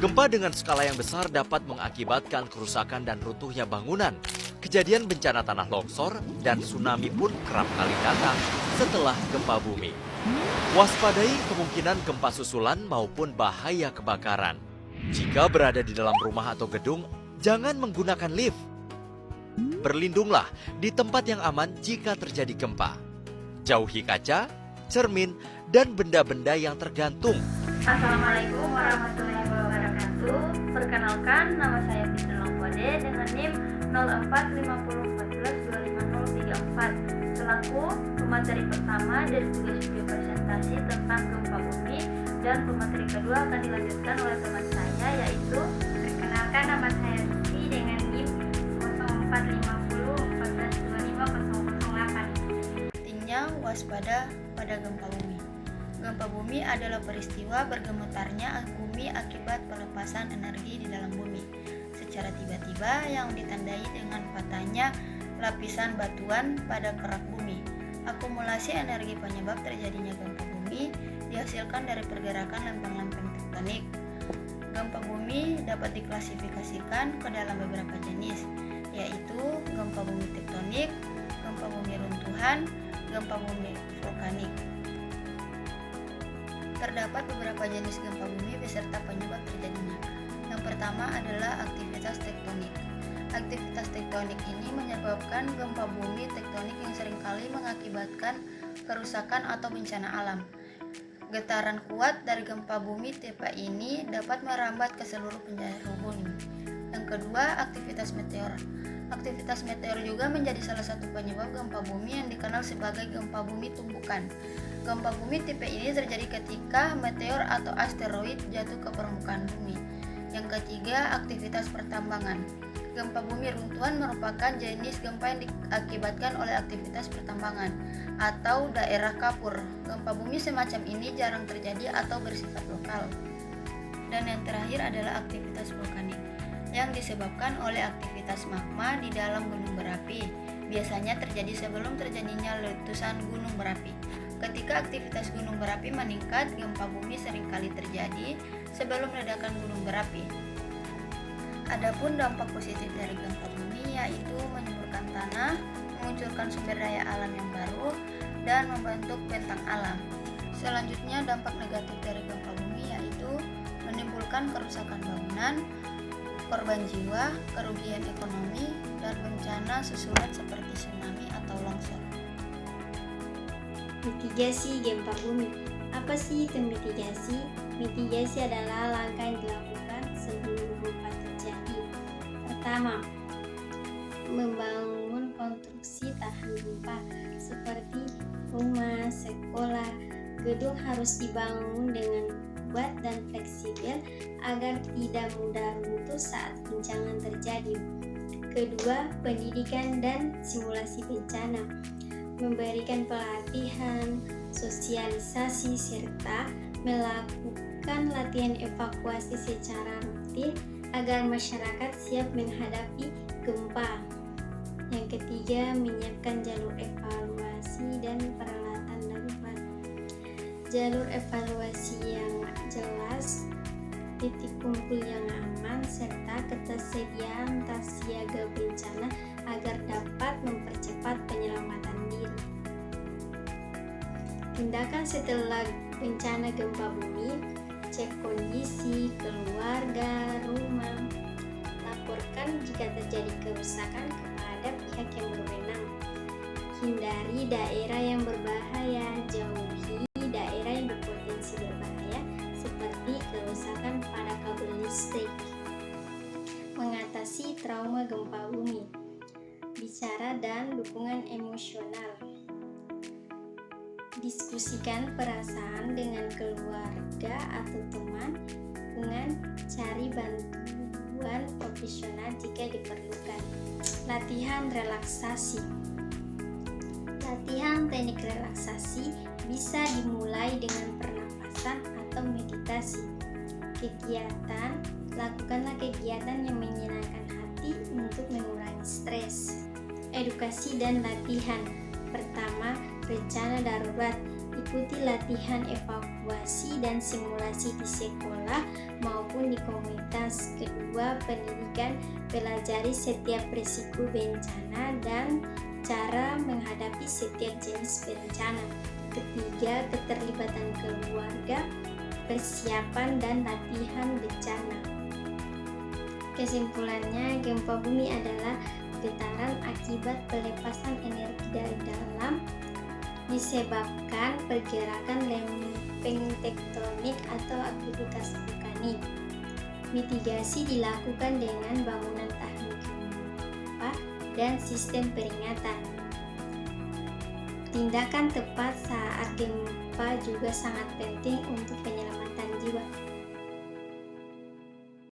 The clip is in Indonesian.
Gempa dengan skala yang besar dapat mengakibatkan kerusakan dan runtuhnya bangunan. Kejadian bencana tanah longsor dan tsunami pun kerap kali datang setelah gempa bumi. Waspadai kemungkinan gempa susulan maupun bahaya kebakaran. Jika berada di dalam rumah atau gedung, jangan menggunakan lift. Berlindunglah di tempat yang aman jika terjadi gempa. Jauhi kaca, cermin, dan benda-benda yang tergantung. Assalamualaikum warahmatullahi wabarakatuh. Perkenalkan, nama saya Fitri Longkode dengan NIM 0450142534 selaku pemateri pertama dari tugas video presentasi tentang gempa bumi, dan pemateri kedua akan dilanjutkan oleh teman saya, yaitu perkenalkan, nama saya Siti dengan NIM 0450142508. artinya waspada pada gempa bumi. Gempa bumi adalah peristiwa bergemetarnya bumi akibat pelepasan energi di dalam bumi secara tiba-tiba yang ditandai dengan patahnya lapisan batuan pada kerak bumi. Akumulasi energi penyebab terjadinya gempa bumi dihasilkan dari pergerakan lempeng-lempeng tektonik. Gempa bumi dapat diklasifikasikan ke dalam beberapa jenis, yaitu gempa bumi tektonik, gempa bumi runtuhan, gempa bumi vulkanik. Terdapat beberapa jenis gempa bumi beserta penyebab terjadinya. Yang pertama adalah aktivitas tektonik. Aktivitas tektonik ini menyebabkan gempa bumi tektonik yang seringkali mengakibatkan kerusakan atau bencana alam. Getaran kuat dari gempa bumi tipe ini dapat merambat ke seluruh penjuru bumi. Yang kedua, aktivitas meteor. Aktivitas meteor juga menjadi salah satu penyebab gempa bumi yang dikenal sebagai gempa bumi tumbukan. Gempa bumi tipe ini terjadi ketika meteor atau asteroid jatuh ke permukaan bumi. Yang ketiga, aktivitas pertambangan. Gempa bumi runtuhan merupakan jenis gempa yang diakibatkan oleh aktivitas pertambangan atau daerah kapur. Gempa bumi semacam ini jarang terjadi atau bersifat lokal. Dan yang terakhir adalah aktivitas vulkanik yang disebabkan oleh aktivitas magma di dalam gunung berapi. Biasanya terjadi sebelum terjadinya letusan gunung berapi. Ketika aktivitas gunung berapi meningkat, gempa bumi seringkali terjadi sebelum ledakan gunung berapi. Adapun dampak positif dari gempa bumi yaitu menyuburkan tanah, memunculkan sumber daya alam yang baru, dan membentuk bentang alam. Selanjutnya, dampak negatif dari gempa bumi yaitu menimbulkan kerusakan bangunan, korban jiwa, kerugian ekonomi, dan bencana susulan seperti tsunami atau longsor. Mitigasi gempa bumi. Apa sih itu mitigasi? Mitigasi adalah langkah yang dilakukan sebelum gempa terjadi. Pertama, membangun konstruksi tahan gempa seperti rumah, sekolah, gedung harus dibangun dengan kuat dan fleksibel agar tidak mudah runtuh saat guncangan terjadi. Kedua, pendidikan dan simulasi bencana. Memberikan pelatihan, sosialisasi, serta melakukan latihan evakuasi secara rutin agar masyarakat siap menghadapi gempa. Yang ketiga, menyiapkan jalur evaluasi dan peralatan darurat. Jalur evaluasi yang jelas, titik kumpul yang aman, serta ketersediaan tas siaga bencana agar dapat mempercepat penyelamatan diri. Tindakan setelah bencana gempa bumi: cek kondisi keluarga, rumah, laporkan jika terjadi kerusakan kepada pihak yang berwenang, hindari daerah yang berbahaya, jauhi daerah yang berpotensi berbahaya seperti kerusakan pada kabel listrik. Mengatasi trauma gempa bumi: bicara dan dukungan emosional. Diskusikan perasaan dengan keluarga atau teman, dengan cari bantuan profesional jika diperlukan. Latihan relaksasi. Latihan teknik relaksasi bisa dimulai dengan pernapasan atau meditasi. Kegiatan: lakukanlah kegiatan yang menyenangkan hati untuk mengurangi stres. Edukasi dan latihan. Pertama, rencana darurat. Ikuti latihan evakuasi dan simulasi di sekolah maupun membangun di komunitas. Kedua, pendidikan, pelajari setiap risiko bencana dan cara menghadapi setiap jenis bencana. Ketiga, keterlibatan keluarga, persiapan dan latihan bencana. Kesimpulannya, gempa bumi adalah getaran akibat pelepasan energi dari dalam disebabkan pergerakan lempeng tektonik atau aktivitas vulkanik. Mitigasi dilakukan dengan bangunan tahan gempa dan sistem peringatan. Tindakan tepat saat gempa juga sangat penting untuk penyelamatan jiwa.